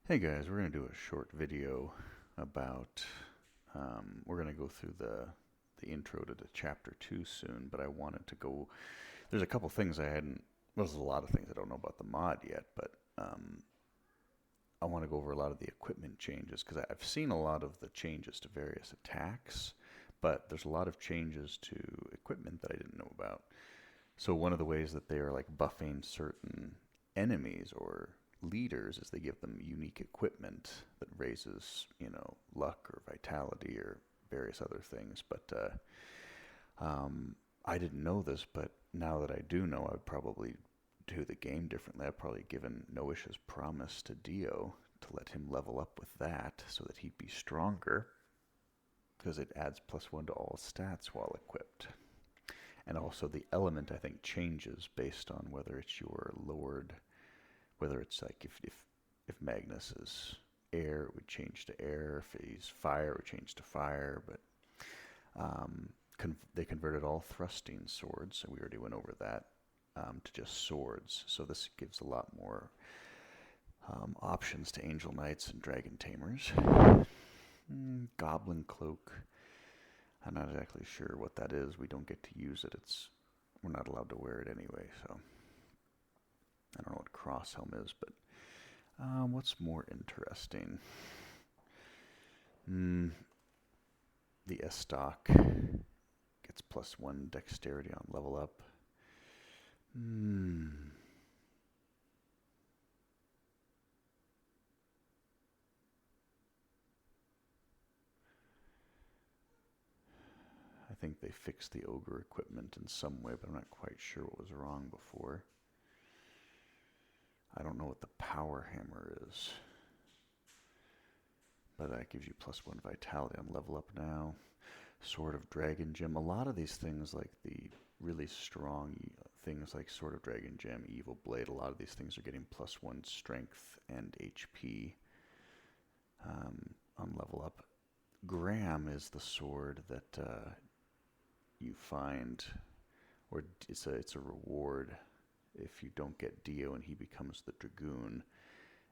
Hey guys, we're going to do a short video about, we're going to go through the intro to the chapter 2 soon, but I wanted to go, there's a couple things I hadn't, well, there's a lot of things I don't know about the mod yet, but I want to go over a lot of the equipment changes, because I've seen a lot of the changes to various attacks, but there's a lot of changes to equipment that I didn't know about. So one of the ways that they are like buffing certain enemies or leaders is they give them unique equipment that raises, luck or vitality or various other things. But I didn't know this, but now that I do know, I'd probably do the game differently. I've probably given Noisha's promise to Dio to let him level up with that so that he'd be stronger, because it adds +1 to all stats while equipped. And also the element, I think, changes based on whether it's your lord, whether it's like if Magnus is air, it would change to air. If he's fire, it would change to fire. But they converted all thrusting swords, and we already went over that, to just swords. So this gives a lot more options to angel knights and dragon tamers. Goblin cloak. I'm not exactly sure what that is. We don't get to use it. We're not allowed to wear it anyway, so I don't know what cross helm is, but what's more interesting? The S-stock gets +1 dexterity on level up. I think they fixed the ogre equipment in some way, but I'm not quite sure what was wrong before. I don't know what the power hammer is, but that gives you +1 vitality on level up now. Sword of Dragon Gem. A lot of these things, like the really strong things like Sword of Dragon Gem, Evil Blade, a lot of these things are getting +1 strength and HP on level up. Graham is the sword that you find, or it's a reward if you don't get Dio and he becomes the Dragoon.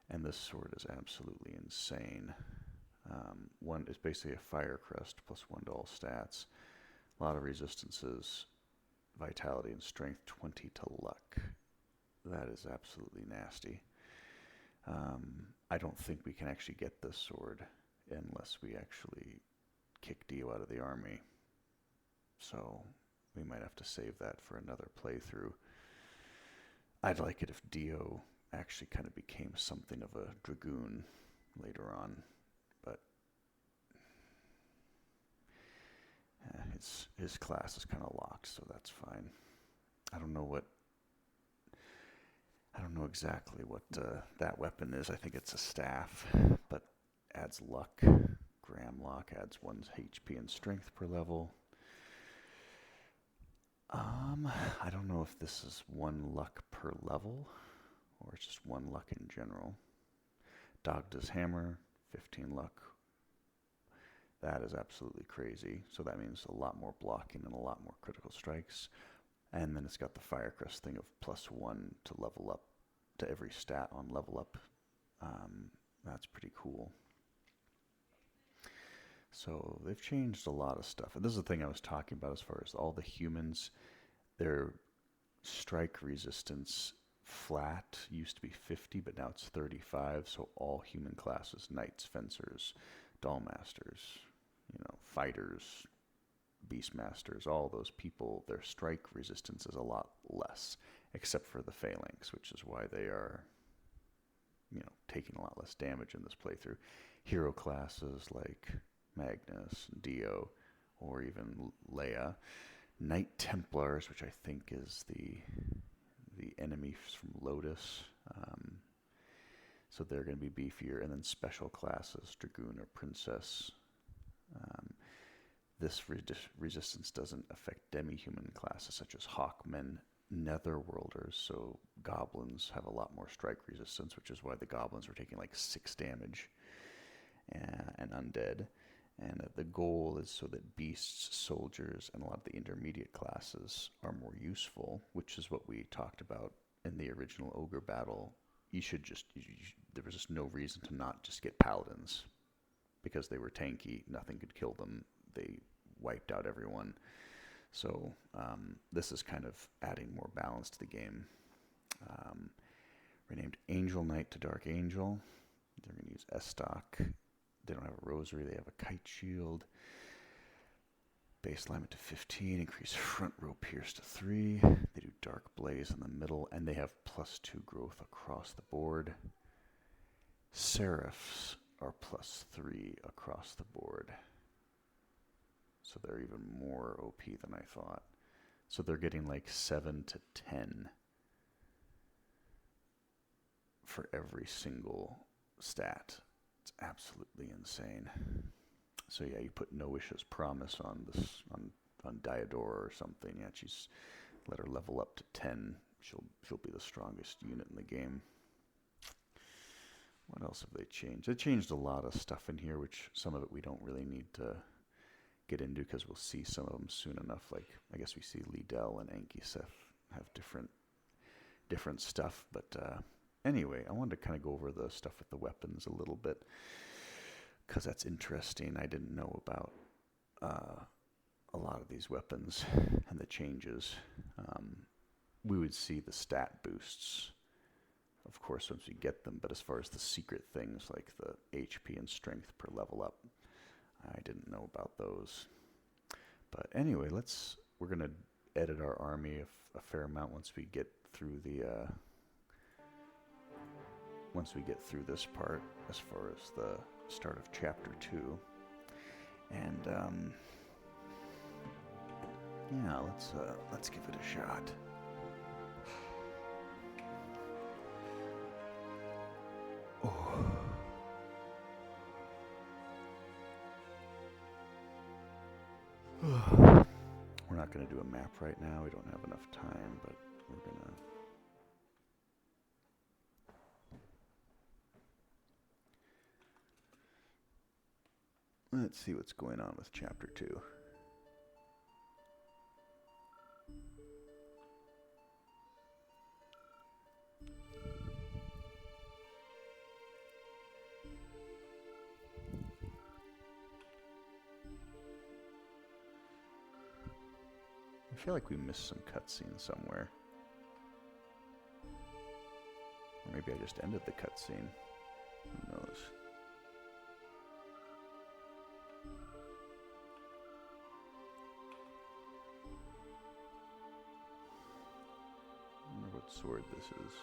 And this sword is absolutely insane. One is basically a fire crest, +1 to all stats. A lot of resistances, vitality and strength, 20 to luck. That is absolutely nasty. I don't think we can actually get this sword unless we actually kick Dio out of the army. So we might have to save that for another playthrough. I'd like it if Dio actually kind of became something of a Dragoon later on, but his class is kind of locked, so that's fine. I don't know exactly what that weapon is. I think it's a staff, but adds luck. Graham Lock adds 1 HP and strength per level. I don't know if this is 1 luck per level, or it's just 1 luck in general. Dagda's Hammer, 15 luck. That is absolutely crazy. So that means a lot more blocking and a lot more critical strikes. And then it's got the Firecrest thing of +1 to level up, to every stat on level up. That's pretty cool. So they've changed a lot of stuff. And this is the thing I was talking about as far as all the humans. Their strike resistance flat used to be 50, but now it's 35. So all human classes, knights, fencers, dollmasters, fighters, beastmasters, all those people, their strike resistance is a lot less, except for the phalanx, which is why they are, taking a lot less damage in this playthrough. Hero classes like Magnus, Dio, or even Leia. Knight Templars, which I think is the enemy from Lotus. So they're going to be beefier. And then special classes, Dragoon or Princess. This resistance doesn't affect demi-human classes such as Hawkmen, Netherworlders. So goblins have a lot more strike resistance, which is why the goblins are taking like 6 damage. And undead. And the goal is so that beasts, soldiers, and a lot of the intermediate classes are more useful, which is what we talked about in the original ogre battle. there was just no reason to not just get paladins. Because they were tanky, nothing could kill them. They wiped out everyone. So this is kind of adding more balance to the game. Renamed Angel Knight to Dark Angel. They're going to use S-Stock. They don't have a rosary, they have a kite shield. Base alignment to 15, increase front row pierce to 3. They do Dark Blaze in the middle, and they have +2 growth across the board. Seraphs are +3 across the board. So they're even more OP than I thought. So they're getting like 7 to 10 for every single stat. It's absolutely insane. So yeah, you put Noisha's Promise on this on Diodora or something. Yeah, she's let her level up to 10. She'll be the strongest unit in the game. What else have they changed? They changed a lot of stuff in here, which some of it we don't really need to get into because we'll see some of them soon enough. Like I guess we see Liddell and Ankiseth have different stuff. But anyway, I wanted to kind of go over the stuff with the weapons a little bit because that's interesting. I didn't know about a lot of these weapons and the changes. We would see the stat boosts, of course, once we get them, but as far as the secret things like the HP and strength per level up, I didn't know about those. But anyway, we're going to edit our army a fair amount once we get through this part, as far as the start of chapter 2. And yeah, let's give it a shot. We're not going to do a map right now. We don't have enough time, but we're going to... Let's see what's going on with chapter 2. I feel like we missed some cutscene somewhere. Or maybe I just ended the cutscene. Who knows? I wonder what sword this is.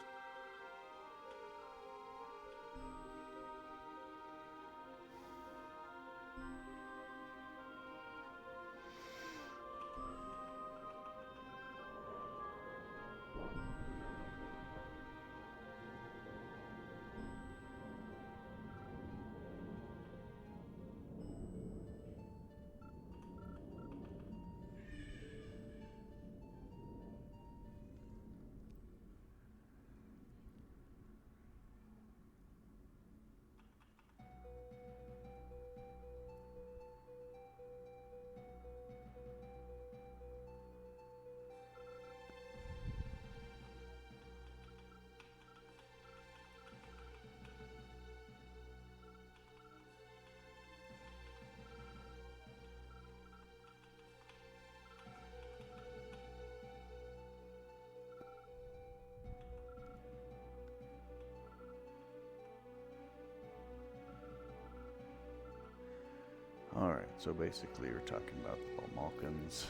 Alright, so basically we're talking about the Balmalkans.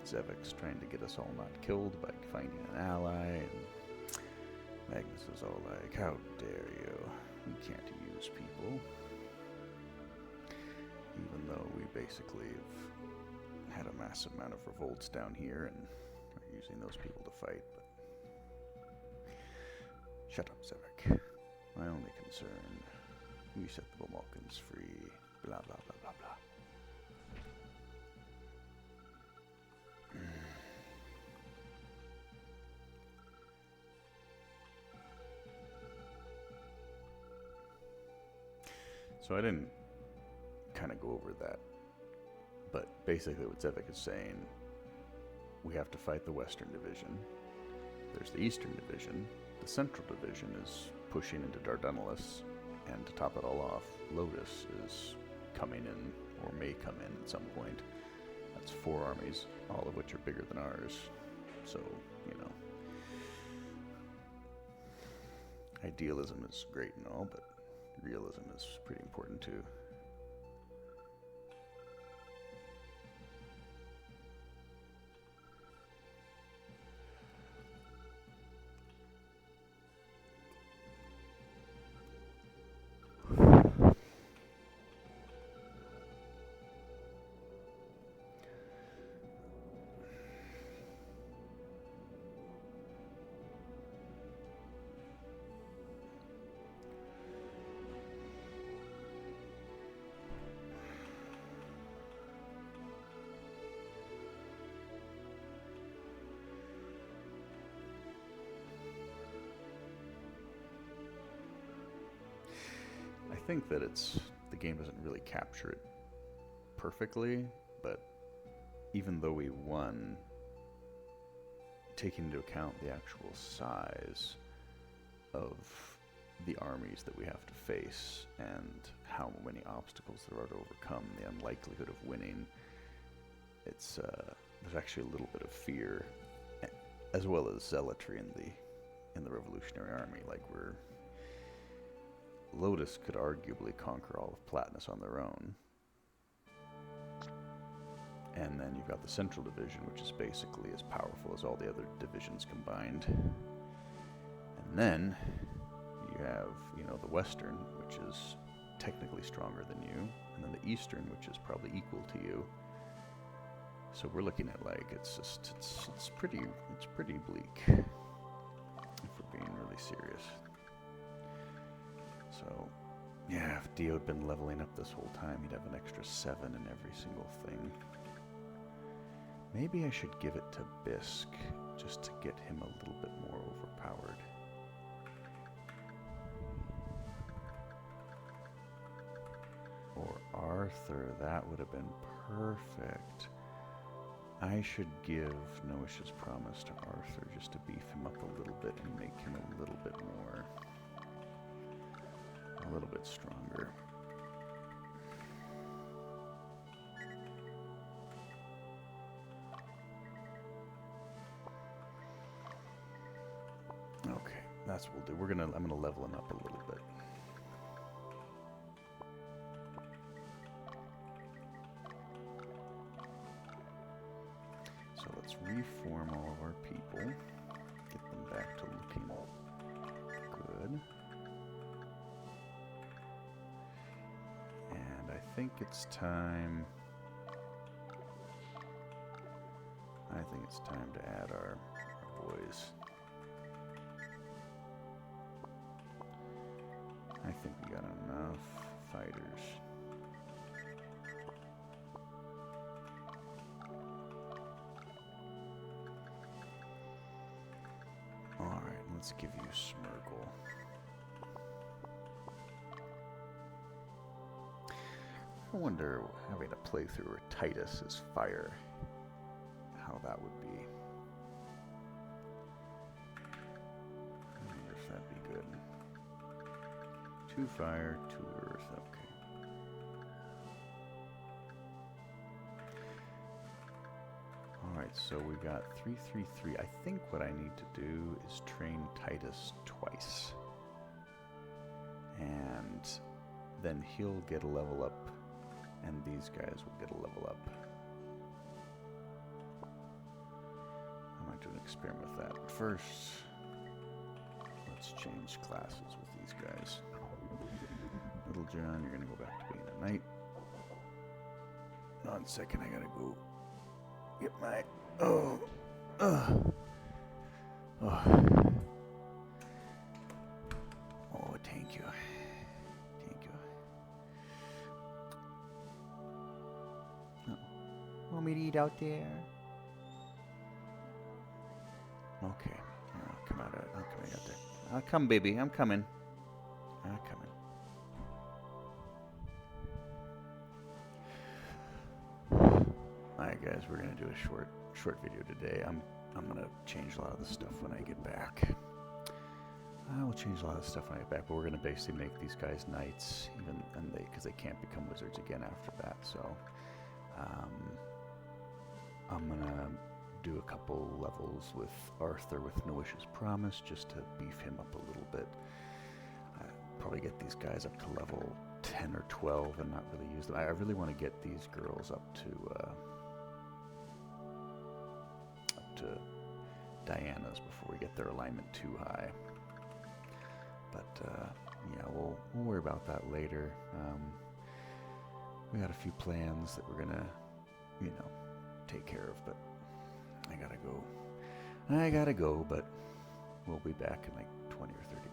Zevek's trying to get us all not killed by finding an ally, and Magnus is all like, how dare you? We can't use people. Even though we basically have had a massive amount of revolts down here and are using those people to fight, but... Shut up, Zevek. My only concern, we set the Balmalkans free, blah blah blah blah blah. So I didn't kind of go over that, but basically what Zevek is saying, we have to fight the Western Division. There's the Eastern Division. The Central Division is pushing into Dardanellus, and to top it all off, Lotus is coming in, or may come in at some point. That's 4 armies, all of which are bigger than ours. So, you know, idealism is great and all, but realism is pretty important too. I think that the game doesn't really capture it perfectly, but even though we won, taking into account the actual size of the armies that we have to face and how many obstacles there are to overcome, the unlikelihood of winning, there's actually a little bit of fear, as well as zealotry in the Revolutionary Army. Like, Lotus could arguably conquer all of Platinus on their own. And then you've got the Central Division, which is basically as powerful as all the other divisions combined. And then you have, the Western, which is technically stronger than you, and then the Eastern, which is probably equal to you. So we're looking at, like, it's pretty bleak, if we're being really serious. So, yeah, if Dio had been leveling up this whole time, he'd have an extra 7 in every single thing. Maybe I should give it to Bisk, just to get him a little bit more overpowered. Or Arthur, that would have been perfect. I should give Noish's Promise to Arthur, just to beef him up a little bit and make him a little bit stronger. Okay, that's what we'll do. I'm gonna level him up a little bit. So let's reform all of our people, get them back to looking good. And I think it's time to add our boys. I think we got enough fighters. Alright, let's give you Smirgle. I wonder, having a playthrough where Titus is fire, how that would be. I wonder if that'd be good. 2 fire, 2 earth, okay. Alright, so we got 3, 3, 3. I think what I need to do is train Titus twice. And then he'll get a level up, and these guys will get a level up. I might do an experiment with that. But first, let's change classes with these guys. Little John, you're gonna go back to being a knight. 1 second, I gotta go get my... Oh, thank you. Thank you. Oh. Want me to eat out there? Okay. I'll come out there. I'll come, baby. I'm coming. Alright guys, we're gonna do a short video today. I'm gonna change a lot of the stuff when I get back. We'll change a lot of stuff when I get back, but we're gonna basically make these guys knights, because they can't become wizards again after that. So I'm gonna do a couple levels with Arthur with Noish's Promise just to beef him up a little bit. Probably get these guys up to level 10 or 12 and not really use them. I really want to get these girls up to Diana's before we get their alignment too high. But yeah, we'll worry about that later. We got a few plans that we're gonna, take care of, but I gotta go, but we'll be back in like 20 or 30